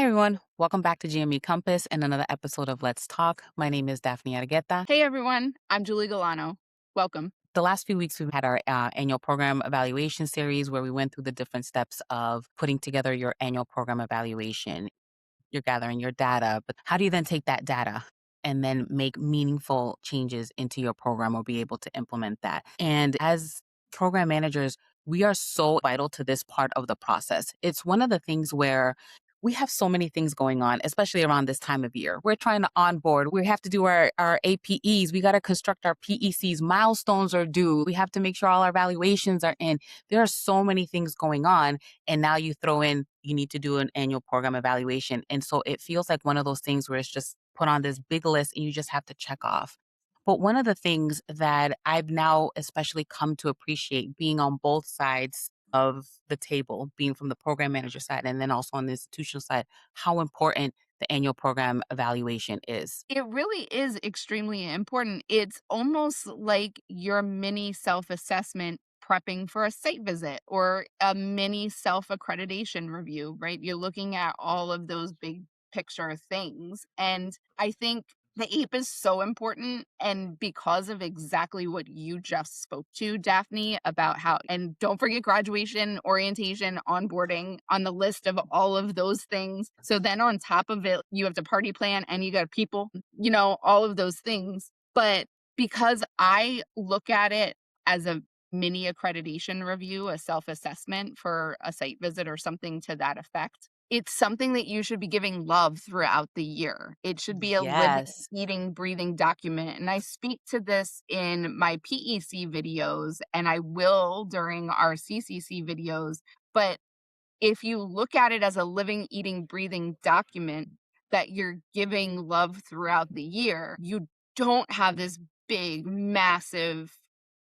Hi, everyone. Welcome back to GME Compass and another episode of Let's Talk. My name is Daphne Argueta. Hey everyone, I'm Julie Galano. Welcome. The last few weeks, we've had our annual program evaluation series where we went through the different steps of putting together your annual program evaluation. You're gathering your data, but how do you then take that data and then make meaningful changes into your program or be able to implement that? And as program managers, we are so vital to this part of the process. It's one of the things where we have so many things going on, especially around this time of year. We're trying to onboard. We have to do our APEs. We got to construct our PECs. Milestones are due. We have to make sure all our evaluations are in. There are so many things going on. And now you throw in, you need to do an annual program evaluation. And so it feels like one of those things where it's just put on this big list and you just have to check off. But one of the things that I've now especially come to appreciate being on both sides of the table, being from the program manager side and then also on the institutional side, how important the annual program evaluation is. It really is extremely important. It's almost like your mini self assessment prepping for a site visit or a mini self accreditation review, right? You're looking at all of those big picture things. And I think the APE is so important. And because of exactly what you just spoke to, Daphne, about how, and don't forget graduation, orientation, onboarding on the list of all of those things. So then on top of it, you have the party plan and you got people, all of those things. But because I look at it as a mini accreditation review, a self assessment for a site visit or something to that effect, it's something that you should be giving love throughout the year. It should be a living, Yes. eating, breathing document. And I speak to this in my PEC videos, and I will during our CCC videos. But if you look at it as a living, eating, breathing document that you're giving love throughout the year, you don't have this big, massive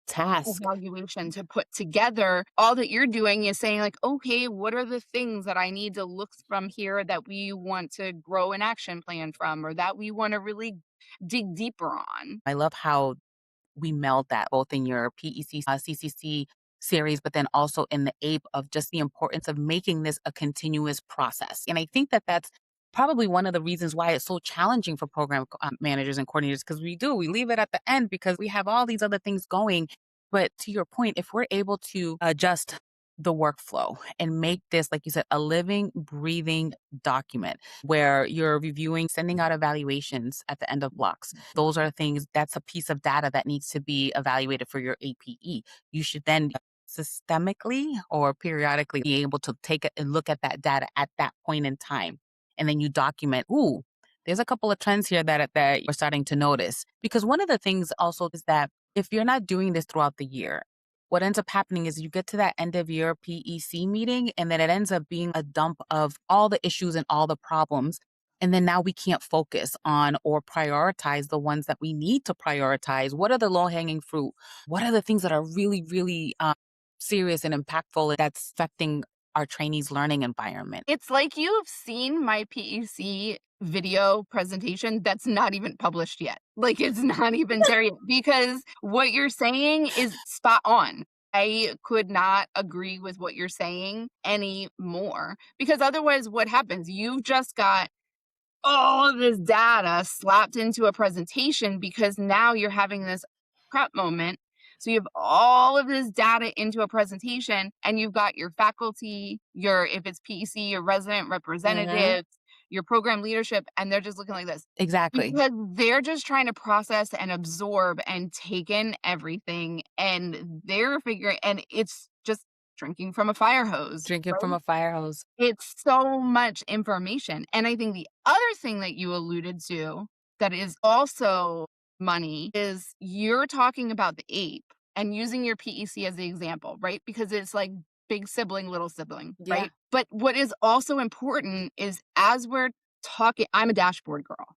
Task. evaluation to put together. All that you're doing is saying, like, okay, what are the things that I need to look from here that we want to grow an action plan from or that we want to really dig deeper on? I love how we meld that both in your PEC, CCC series, but then also in the APE of just the importance of making this a continuous process. And I think that that's probably one of the reasons why it's so challenging for program managers and coordinators because we leave it at the end because we have all these other things going. But to your point, if we're able to adjust the workflow and make this, like you said, a living, breathing document where you're reviewing, sending out evaluations at the end of blocks. Those are things, that's a piece of data that needs to be evaluated for your APE. You should then systemically or periodically be able to take it and look at that data at that point in time. And then you document, ooh, there's a couple of trends here that you're starting to notice. Because one of the things also is that if you're not doing this throughout the year, what ends up happening is you get to that end of year PEC meeting, and then it ends up being a dump of all the issues and all the problems. And then now we can't focus on or prioritize the ones that we need to prioritize. What are the low hanging fruit? What are the things that are really, really serious and impactful that's affecting our trainees' learning environment? It's like you've seen my PEC video presentation that's not even published yet. Like it's not even there yet because what you're saying is spot on. I could not agree with what you're saying anymore because otherwise, what happens? You've just got all of this data slapped into a presentation because now you're having this prep moment. So you have all of this data into a presentation and you've got your faculty, your, if it's PEC, your resident Hmm. representatives, your program leadership, and they're just looking like this Exactly. because they're just trying to process and absorb and take in everything. And they're figuring, and it's just drinking from a fire hose, Drinking from right? a fire hose. It's so much information. And I think the other thing that you alluded to that is also money is you're talking about the ape and using your PEC as the example, right? Because it's like big sibling, little sibling, Yeah. right? But what is also important is as we're talking, I'm a dashboard girl.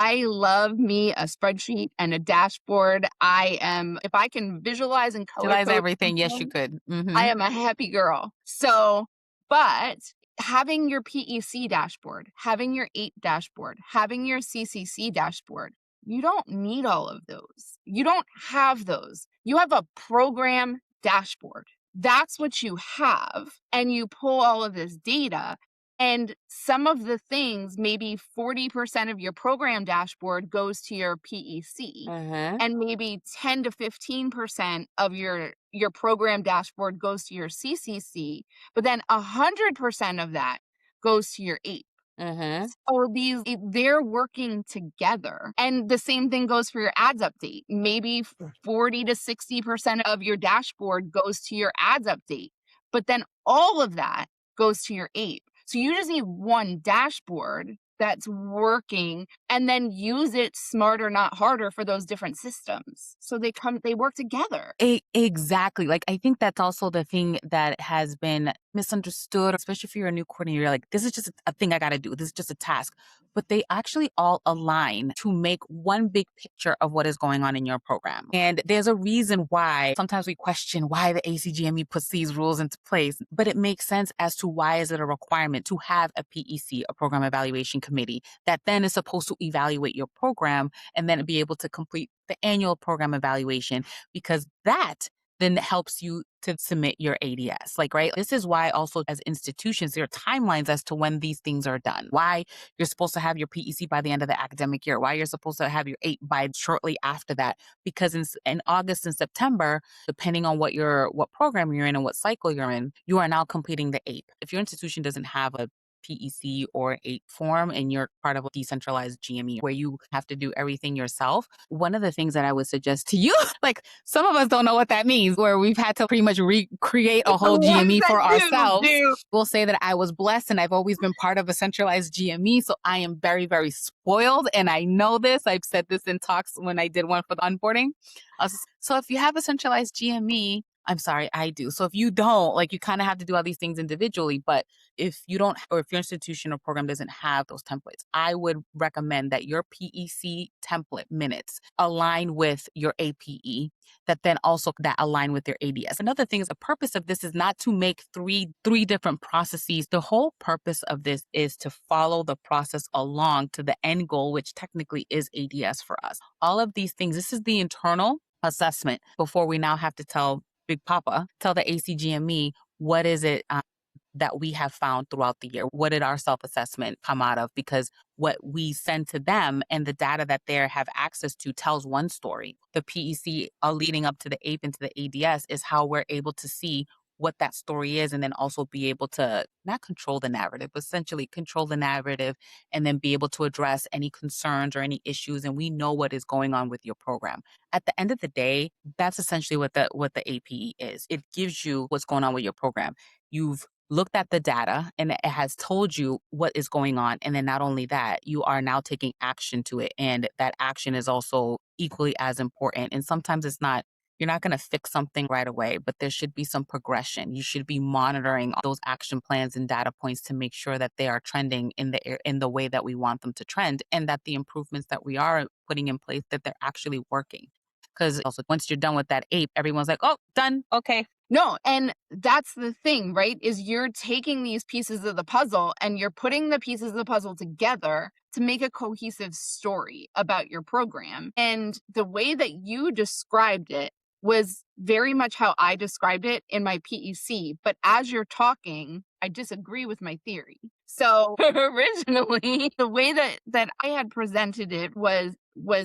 I love me a spreadsheet and a dashboard. If I can visualize and color Utilize code everything. Yes, you something, could. I Hmm. am a happy girl. So, but having your PEC dashboard, having your APE dashboard, having your CCC dashboard, you don't need all of those. You don't have those. You have a program dashboard. That's what you have. And you pull all of this data And some of the things, maybe 40% of your program dashboard goes to your PEC, Mhm. and maybe 10 to 15% of your program dashboard goes to your CCC, but then 100% of that goes to your APE. Mhm. So they're working together. And the same thing goes for your ads update. Maybe 40 to 60% of your dashboard goes to your ads update, but then all of that goes to your APE. So you just need one dashboard that's working, and then use it smarter, not harder, for those different systems. So they work together. Exactly. Like, I think that's also the thing that has been misunderstood, especially if you're a new coordinator. You're like, this is just a thing I got to do. This is just a task. But they actually all align to make one big picture of what is going on in your program. And there's a reason why sometimes we question why the ACGME puts these rules into place, but it makes sense as to why is it a requirement to have a PEC, a program evaluation committee, that then is supposed to evaluate your program and then be able to complete the annual program evaluation, because that then helps you to submit your ADS. Like, right? This is why also as institutions, there are timelines as to when these things are done. Why you're supposed to have your PEC by the end of the academic year, why you're supposed to have your APE by shortly after that. Because in August and September, depending on what program you're in and what cycle you're in, you are now completing the APE. If your institution doesn't have a PEC or APE form and you're part of a decentralized GME where you have to do everything yourself, one of the things that I would suggest to you, like some of us don't know what that means, where we've had to pretty much recreate a The whole ones GME that for ourselves. do. Will say that I was blessed and I've always been part of a centralized GME. So I am very, very spoiled. And I know this. I've said this in talks when I did one for the onboarding. So if you have a centralized GME, I'm sorry, I do. So if you don't, like, you kind of have to do all these things individually. But if you don't, or if your institution or program doesn't have those templates, I would recommend that your PEC template minutes align with your APE, that then also that align with your ADS. Another thing is the purpose of this is not to make three different processes. The whole purpose of this is to follow the process along to the end goal, which technically is ADS for us. All of these things, this is the internal assessment before we now have to tell Big Papa, tell the ACGME what is it that we have found throughout the year. What did our self assessment come out of? Because what we send to them and the data that they have access to tells one story. The PEC leading up to the APE and to the ADS is how we're able to see what that story is, and then also be able to not control the narrative, but essentially control the narrative and then be able to address any concerns or any issues. And we know what is going on with your program. At the end of the day, that's essentially what the APE is. It gives you what's going on with your program. You've looked at the data and it has told you what is going on. And then not only that, you are now taking action to it. And that action is also equally as important. And sometimes you're not going to fix something right away, but there should be some progression. You should be monitoring those action plans and data points to make sure that they are trending in the way that we want them to trend, and that the improvements that we are putting in place, that they're actually working. Because also once you're done with that APE, everyone's like, oh, done. Okay. No, and that's the thing, right? Is you're taking these pieces of the puzzle and you're putting the pieces of the puzzle together to make a cohesive story about your program. And the way that you described it was very much how I described it in my PEC. But as you're talking, I disagree with my theory. So originally, the way that I had presented it was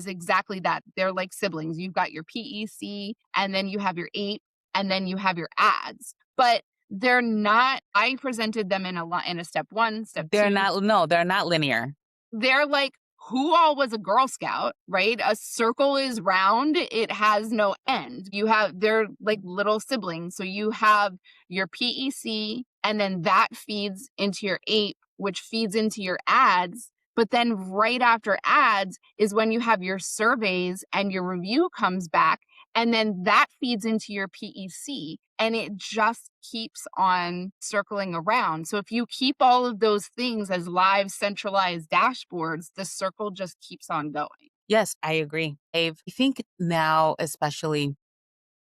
exactly that. They're like siblings. You've got your PEC, and then you have your eight, and then you have your ads. But they're not. I presented them in a step 1, step They're 2. not, no, they're not linear. They're like, who all was a Girl Scout, right? A circle is round, it has no end. They're like little siblings. So you have your PEC, and then that feeds into your APE, which feeds into your ads. But then right after ads is when you have your surveys and your review comes back. And then that feeds into your PEC, and it just keeps on circling around. So if you keep all of those things as live centralized dashboards, the circle just keeps on going. Yes, I agree. I think now, especially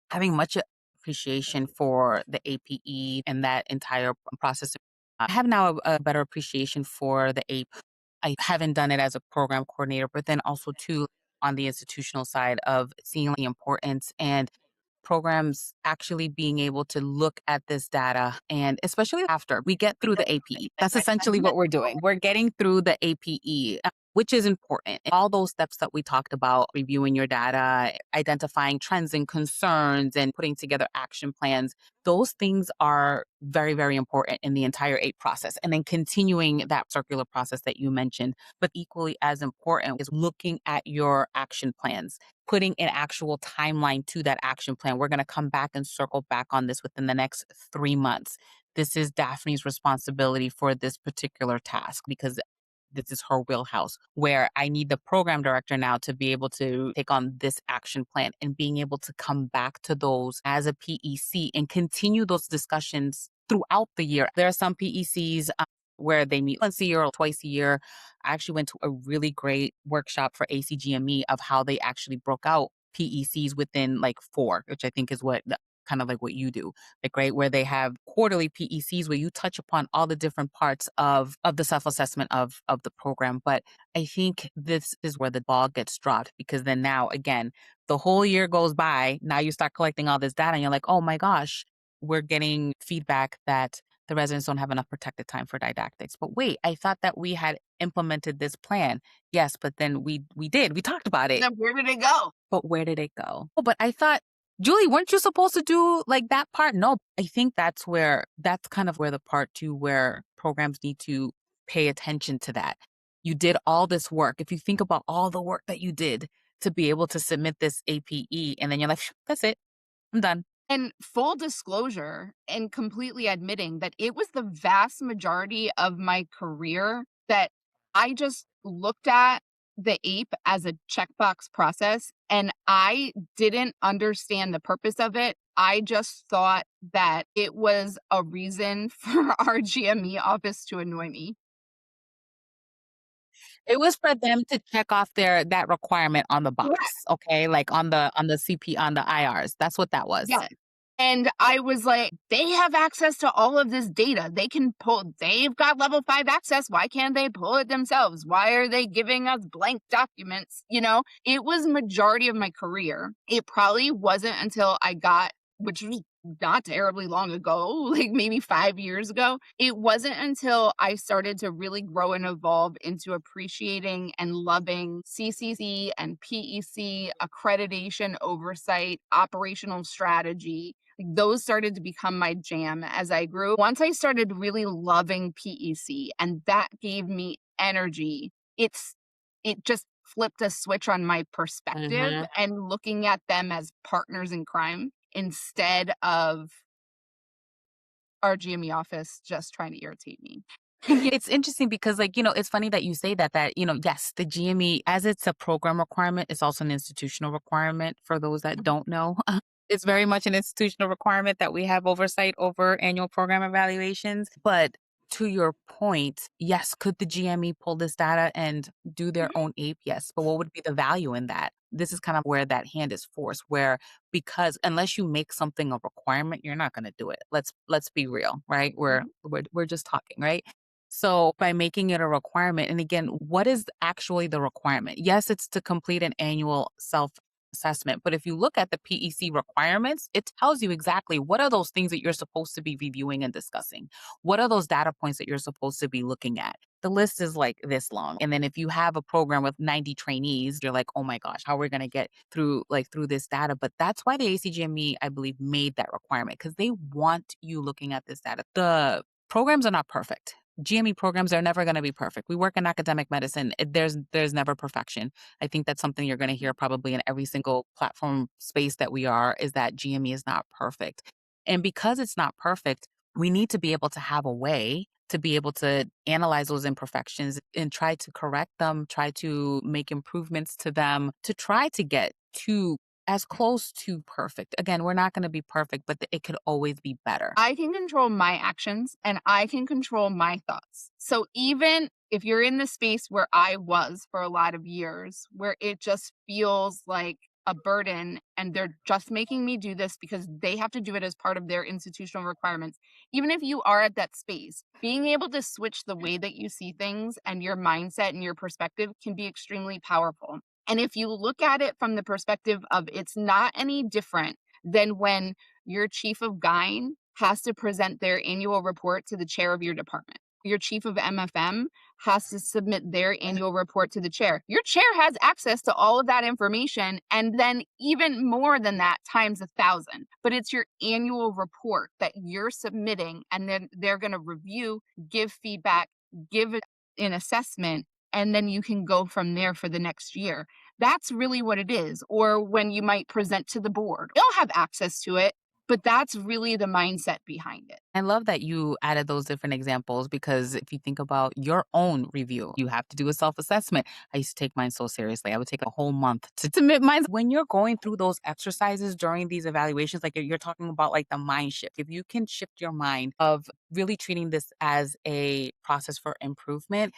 having much appreciation for the APE and that entire process, I have now a better appreciation for the APE. I haven't done it as a program coordinator, but then also too on the institutional side of seeing the importance and programs actually being able to look at this data, and especially after we get through the APE. That's essentially what we're doing. We're getting through the APE, which is important. All those steps that we talked about, reviewing your data, identifying trends and concerns, and putting together action plans, those things are very, very important in the entire APE process. And then continuing that circular process that you mentioned. But equally as important is looking at your action plans, putting an actual timeline to that action plan. We're going to come back and circle back on this within the next 3 months. This is Daphne's responsibility for this particular task because this is her wheelhouse, where I need the program director now to be able to take on this action plan and being able to come back to those as a PEC and continue those discussions throughout the year. There are some PECs where they meet once a year or twice a year. I actually went to a really great workshop for ACGME of how they actually broke out PECs within like four, which I think is kind of like what you do, like, right, where they have quarterly PECs where you touch upon all the different parts of the self-assessment of the program. But I think this is where the ball gets dropped, because then now again, the whole year goes by. Now you start collecting all this data and you're like, oh my gosh, we're getting feedback that the residents don't have enough protected time for didactics. But wait, I thought that we had implemented this plan. Yes, but then we talked about it. Then where did it go? But where did it go? Oh, but I thought, Julie, weren't you supposed to do like that part? No, I think that's kind of where the part too, where programs need to pay attention to that. You did all this work. If you think about all the work that you did to be able to submit this APE, and then you're like, that's it, I'm done. And full disclosure and completely admitting that it was the vast majority of my career that I just looked at the APE as a checkbox process and I didn't understand the purpose of it. I just thought that it was a reason for our GME office to annoy me. It was for them to check off that requirement on the Correct. box, okay? Like on the CP on the IRs. That's what that was. Yeah. And I was like, they have access to all of this data. They've got level 5 access. Why can't they pull it themselves? Why are they giving us blank documents? It was majority of my career. It probably wasn't until I got, which was not terribly long ago, like maybe 5 years ago. It wasn't until I started to really grow and evolve into appreciating and loving CCC and PEC accreditation oversight, operational strategy. Like, those started to become my jam as I grew. Once I started really loving PEC and that gave me energy, it just flipped a switch on my perspective Mhm. and looking at them as partners in crime instead of our GME office just trying to irritate me. It's interesting because, like, it's funny that you say that, yes, the GME, as it's a program requirement, it's also an institutional requirement for those that don't know. It's very much an institutional requirement that we have oversight over annual program evaluations. But to your point, yes, could the GME pull this data and do their own APE? Yes. But what would be the value in that? This is kind of where that hand is forced, where because unless you make something a requirement, you're not going to do it. Let's be real, right? We're Mhm. we're just talking, right? So by making it a requirement, and again, what is actually the requirement? Yes, it's to complete an annual self assessment, but if you look at the PEC requirements, it tells you exactly what are those things that you're supposed to be reviewing and discussing. What are those data points that you're supposed to be looking at? The list is like this long. And then if you have a program with 90 trainees, you're like, oh my gosh, how are we going to get through this data? But that's why the ACGME, I believe, made that requirement, because they want you looking at this data. The programs are not perfect. GME programs are never going to be perfect. We work in academic medicine. There's never perfection. I think that's something you're going to hear probably in every single platform space that we are, is that GME is not perfect. And because it's not perfect, we need to be able to have a way to be able to analyze those imperfections and try to correct them, try to make improvements to them, to try to get to as close to perfect. Again, we're not going to be perfect, but it could always be better. I can control my actions and I can control my thoughts. So even if you're in the space where I was for a lot of years, where it just feels like a burden and they're just making me do this because they have to do it as part of their institutional requirements, even if you are at that space, being able to switch the way that you see things and your mindset and your perspective can be extremely powerful. And if you look at it from the perspective of it's not any different than when your chief of gyne has to present their annual report to the chair of your department. Your chief of MFM has to submit their annual report to the chair. Your chair has access to all of that information, and then even more than that times 1,000. But it's your annual report that you're submitting, and then they're going to review, give feedback, give it an assessment, and then you can go from there for the next year. That's really what it is. Or when you might present to the board, they'll have access to it, but that's really the mindset behind it. I love that you added those different examples because if you think about your own review, you have to do a self assessment. I used to take mine so seriously. I would take a whole month to submit mine. When you're going through those exercises during these evaluations, like you're talking about like the mind shift, if you can shift your mind of really treating this as a process for improvement,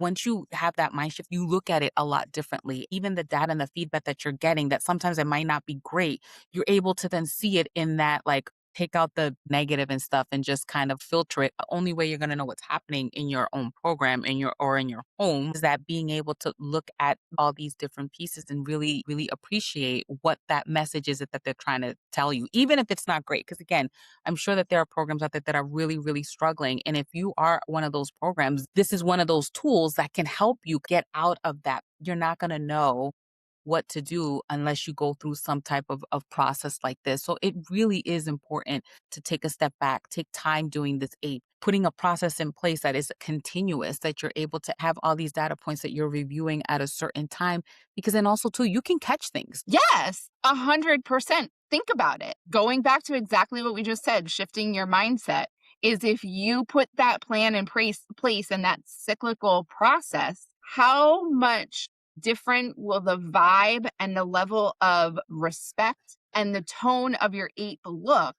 once you have that mind shift, you look at it a lot differently. Even the data and the feedback that you're getting that sometimes it might not be great, you're able to then see it in that like take out the negative and stuff and just kind of filter it. The only way you're going to know what's happening in your own program in your or in your home is that being able to look at all these different pieces and really really appreciate what that message is that they're trying to tell you, even if it's not great. Because again, I'm sure that there are programs out there that are really, really struggling. And if you are one of those programs, this is one of those tools that can help you get out of that. You're not going to know what to do unless you go through some type of process like this. So it really is important to take a step back, take time doing this aid, putting a process in place that is continuous, that you're able to have all these data points that you're reviewing at a certain time. Because then also too, you can catch things. Yes, 100%. Think about it. Going back to exactly what we just said, shifting your mindset is if you put that plan in place and that cyclical process, how much different will the vibe and the level of respect and the tone of your APE look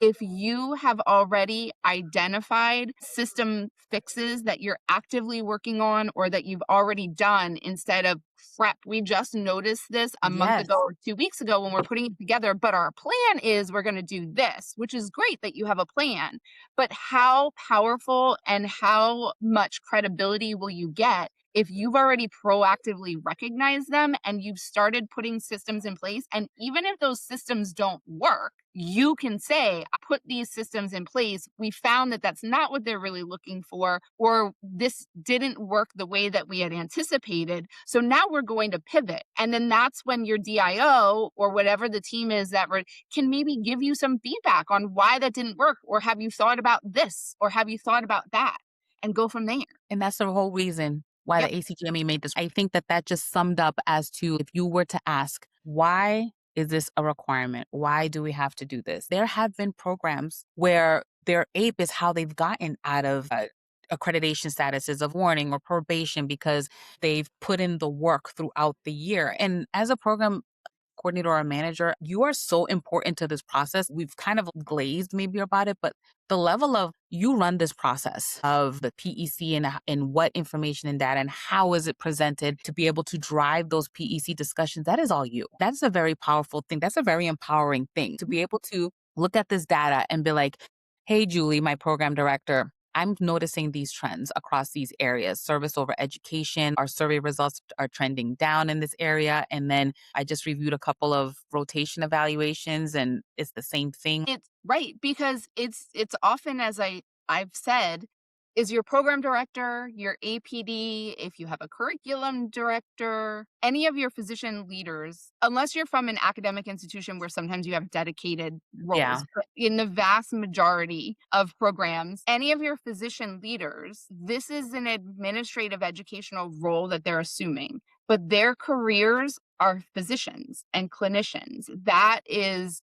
if you have already identified system fixes that you're actively working on or that you've already done instead of crap, we just noticed this a month Yes. ago or 2 weeks ago when we're putting it together, but our plan is we're going to do this, which is great that you have a plan. But how powerful and how much credibility will you get if you've already proactively recognized them and you've started putting systems in place? And even if those systems don't work, you can say, I put these systems in place. We found that that's not what they're really looking for, or this didn't work the way that we had anticipated. So now we're going to pivot. And then that's when your DIO or whatever the team is can maybe give you some feedback on why that didn't work, or have you thought about this, or have you thought about that, and go from there. And that's the whole reason why Yep. the ACGME made this. I think that that just summed up as to if you were to ask, why is this a requirement? Why do we have to do this? There have been programs where their APE is how they've gotten out of accreditation statuses of warning or probation because they've put in the work throughout the year. And as a program coordinator or a manager, you are so important to this process. We've kind of glazed maybe about it, but the level of you run this process of the PEC and what information and data and how is it presented to be able to drive those PEC discussions, that is all you. That's a very powerful thing. That's a very empowering thing to be able to look at this data and be like, hey, Julie, my program director, I'm noticing these trends across these areas. Service over education. Our survey results are trending down in this area. And then I just reviewed a couple of rotation evaluations and it's the same thing. It's right, because it's often, as I've said, is your program director, your APD, if you have a curriculum director, any of your physician leaders, unless you're from an academic institution where sometimes you have dedicated Yeah. roles, but in the vast majority of programs, any of your physician leaders, this is an administrative educational role that they're assuming, but their careers are physicians and clinicians. That is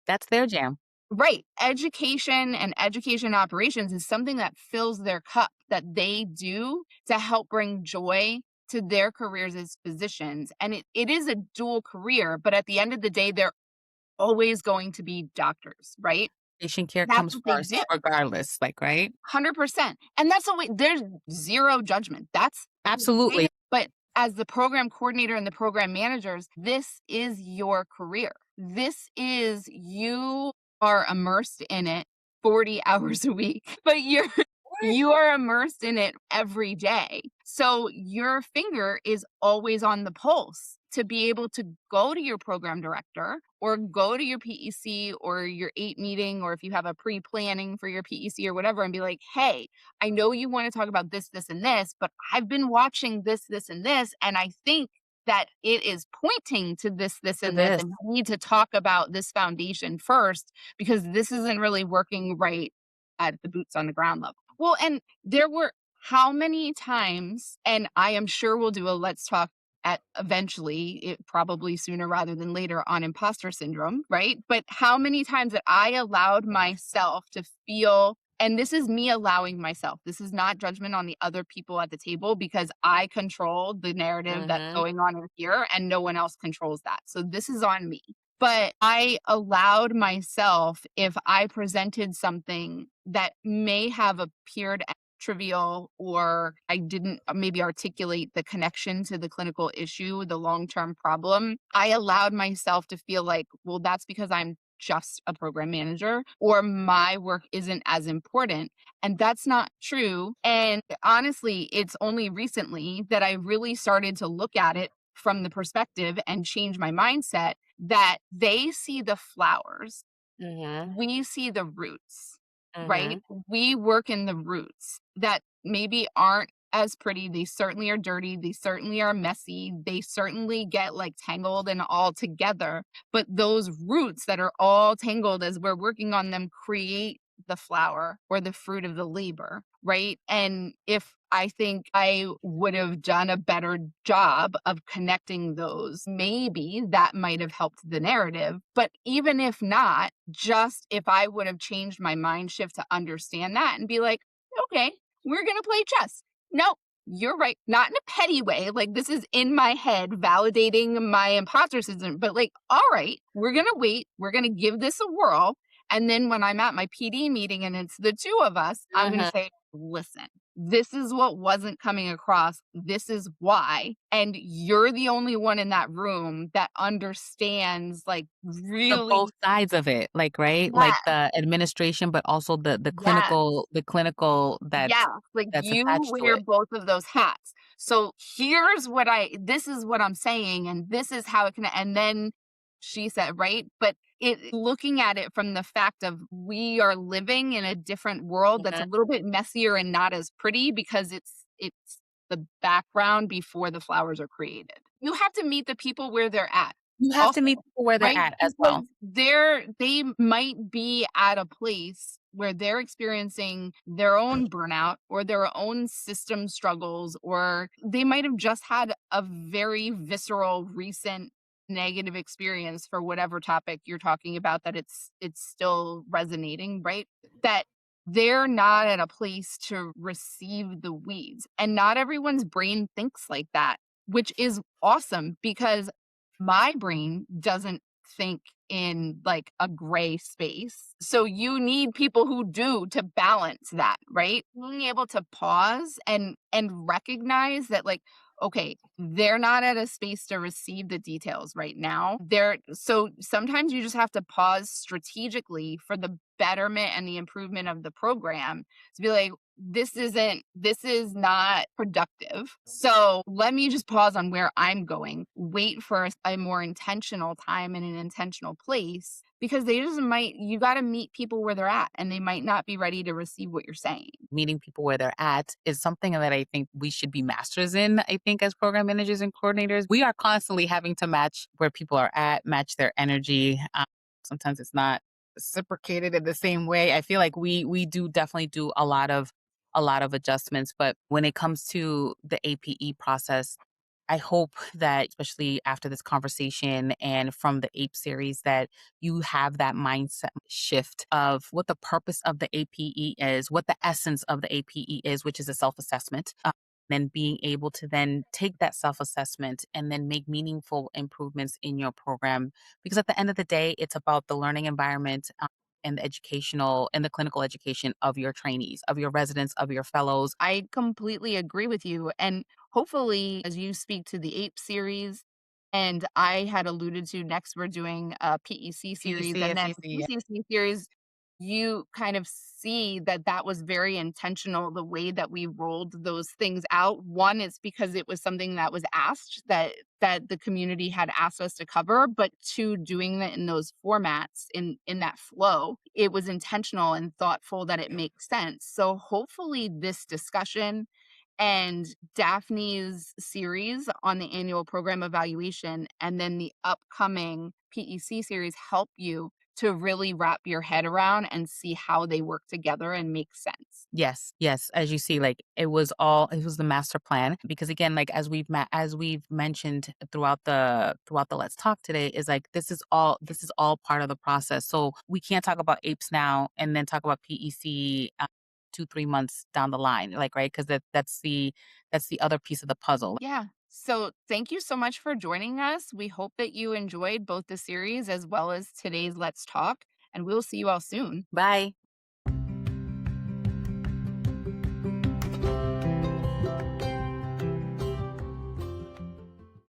That's their jam. right. Education and education operations is something that fills their cup that they do to help bring joy to their careers as physicians. And it is a dual career, but at the end of the day, they're always going to be doctors, right? Patient care That's comes what they do. first, regardless. Like, right? 100%. And that's the way there's zero judgment. That's the way. Absolutely. But as the program coordinator and the program managers, this is your career. This is you are immersed in it 40 hours a week, but you are immersed in it every day. So your finger is always on the pulse. to be able to go to your program director or go to your PEC or your 8 meeting, or if you have a pre-planning for your PEC or whatever, and be like, "Hey, I know you want to talk about this, this, and this, but I've been watching this, this, and this, and I think that it is pointing to this, this, To and this, this. and we need to talk about this foundation first because this isn't really working right at the boots on the ground level." Well, and there were how many times, and I am sure we'll do a let's talk at eventually, it probably sooner rather than later, on imposter syndrome, right? But how many times that I allowed myself to feel, and this is me allowing myself. This is not judgment on the other people at the table because I control the narrative that's Mhm. going on in here and no one else controls that. So this is on me. But I allowed myself, if I presented something that may have appeared trivial, or I didn't maybe articulate the connection to the clinical issue, the long-term problem, I allowed myself to feel like, well, that's because I'm just a program manager or my work isn't as important. And that's not true. And honestly, it's only recently that I really started to look at it from the perspective and change my mindset that they see the flowers, Mhm. we see the roots, right? Mhm. We work in the roots that maybe aren't as pretty. They certainly are dirty. They certainly are messy. They certainly get like tangled and all together. But those roots that are all tangled as we're working on them create the flower or the fruit of the labor, right? And if I think I would have done a better job of connecting those, maybe that might have helped the narrative. But even if not, just if I would have changed my mind shift to understand that and be like, okay, we're going to play chess. No, you're right. Not in a petty way. Like, this is in my head validating my imposter syndrome, but like, all right, we're going to wait. We're going to give this a whirl. And then when I'm at my PD meeting and it's the two of us, I'm going to Mhm. say, listen, this is what wasn't coming across. This is why. And you're the only one in that room that understands, like, The both really, sides of it, like, right? Like yeah, the administration, but also the yeah. clinical Yeah, like that's you attached to wear it. both of those hats. So here's what this is what I'm saying, and this is how it can, and then she said, right? But it looking at it from the fact of we are living in a different world that's a Mhm. little bit messier and not as pretty because it's the background before the flowers are created. You have to meet the people where they're at. You have to Also, meet people where they're right? at as Because well. they might be at a place where they're experiencing their own burnout or their own system struggles, or they might have just had a very visceral recent negative experience for whatever topic you're talking about, that it's still resonating, right? That they're not at a place to receive the weeds. And not everyone's brain thinks like that, which is awesome because my brain doesn't think in like a gray space. So you need people who do to balance that, right? Being able to pause and recognize that, like, okay, they're not at a space to receive the details right now. They're so sometimes you just have to pause strategically for the betterment and the improvement of the program to be like, this is not productive. So let me just pause on where I'm going, wait for a more intentional time in an intentional place, because they just might, you got to meet people where they're at and they might not be ready to receive what you're saying. Meeting people where they're at is something that I think we should be masters in. I think as program managers and coordinators, we are constantly having to match where people are at, match their energy. Sometimes it's not reciprocated in the same way. I feel like we do definitely do a lot of adjustments, but when it comes to the APE process, I hope that especially after this conversation and from the APE series that you have that mindset shift of what the purpose of the APE is, what the essence of the APE is, which is a self-assessment. Then being able to then take that self-assessment and then make meaningful improvements in your program. Because at the end of the day, it's about the learning environment and the educational and the clinical education of your trainees, of your residents, of your fellows. I completely agree with you. And hopefully, as you speak to the APE series, and I had alluded to, next we're doing a PEC series PEC, and then SEC. PCC series. you kind of see that that was very intentional the way that we rolled those things out. One, it's because it was something that was asked, that the community had asked us to cover, but two, doing that in those formats, in that flow, it was intentional and thoughtful that it makes sense. So hopefully this discussion and Daphne's series on the annual program evaluation and then the upcoming PEC series help you to really wrap your head around and see how they work together and make sense. Yes, yes. As you see, like it was the master plan because again, like as we've mentioned throughout the let's talk today is like this is all part of the process. So we can't talk about apes now and then talk about PEC 2 3 months down the line, like right because that's the other piece of the puzzle. Yeah. So thank you so much for joining us. We hope that you enjoyed both the series as well as today's Let's Talk, and we'll see you all soon. Bye.